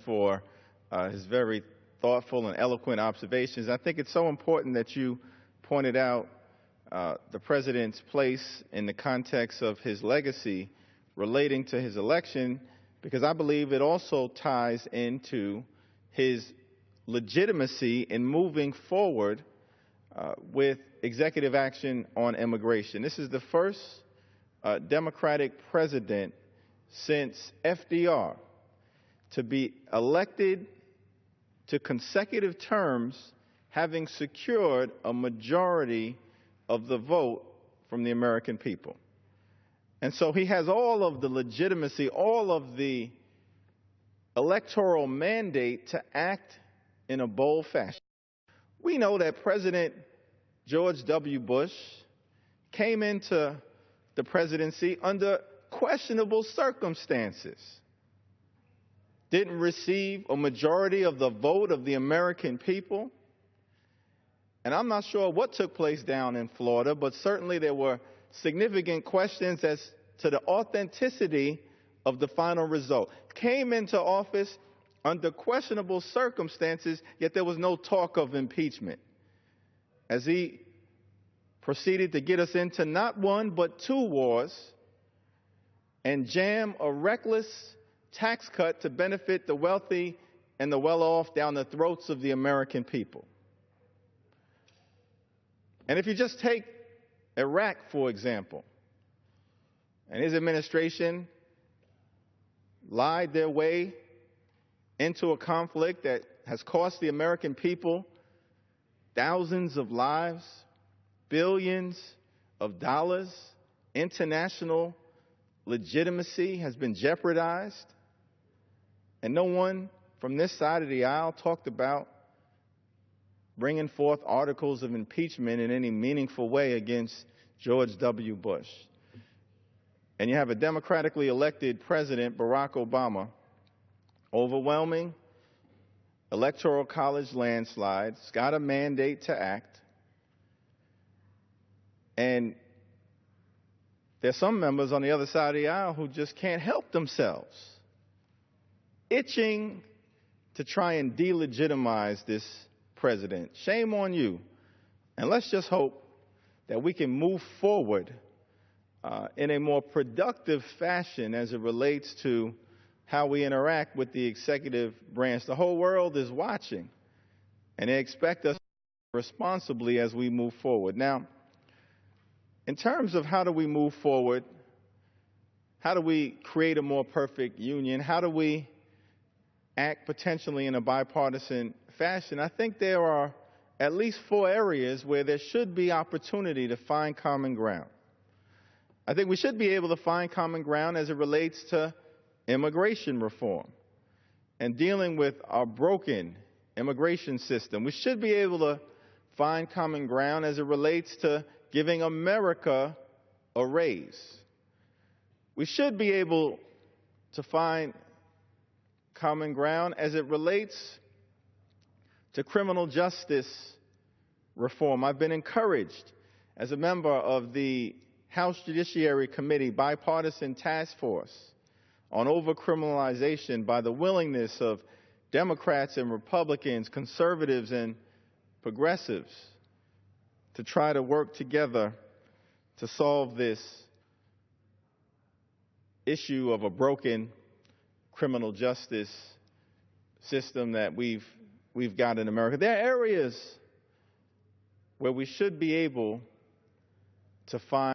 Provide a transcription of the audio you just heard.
for his very thoughtful and eloquent observations. I think it's so important that you pointed out the president's place in the context of his legacy relating to his election, because I believe it also ties into his legitimacy in moving forward with executive action on immigration. This is the first Democratic president since FDR to be elected to consecutive terms having secured a majority of the vote from the American people. And so he has all of the legitimacy, all of the electoral mandate to act in a bold fashion. We know that President George W. Bush came into the presidency under questionable circumstances, didn't receive a majority of the vote of the American people. And I'm not sure what took place down in Florida, but certainly there were significant questions as to the authenticity of the final result. Came into office under questionable circumstances, yet there was no talk of impeachment, as he proceeded to get us into not one but two wars and jam a reckless tax cut to benefit the wealthy and the well-off down the throats of the American people. And if you just take Iraq, for example, and his administration lied their way into a conflict that has cost the American people thousands of lives, billions of dollars, international legitimacy has been jeopardized, and no one from this side of the aisle talked about bringing forth articles of impeachment in any meaningful way against George W. Bush. And you have a democratically elected president, Barack Obama, overwhelming electoral college landslides, got a mandate to act. And there's some members on the other side of the aisle who just can't help themselves, itching to try and delegitimize this president. Shame on you. And let's just hope that we can move forward in a more productive fashion as it relates to how we interact with the executive branch. The whole world is watching, and they expect us to act responsibly as we move forward. Now, in terms of how do we move forward, how do we create a more perfect union, how do we act potentially in a bipartisan fashion, I think there are at least 4 areas where there should be opportunity to find common ground. I think we should be able to find common ground as it relates to immigration reform and dealing with our broken immigration system. We should be able to find common ground as it relates to giving America a raise. We should be able to find common ground as it relates to criminal justice reform. I've been encouraged as a member of the House Judiciary Committee bipartisan task force on overcriminalization by the willingness of Democrats and Republicans, conservatives and progressives to try to work together to solve this issue of a broken criminal justice system that we've got in America. There are areas where we should be able to find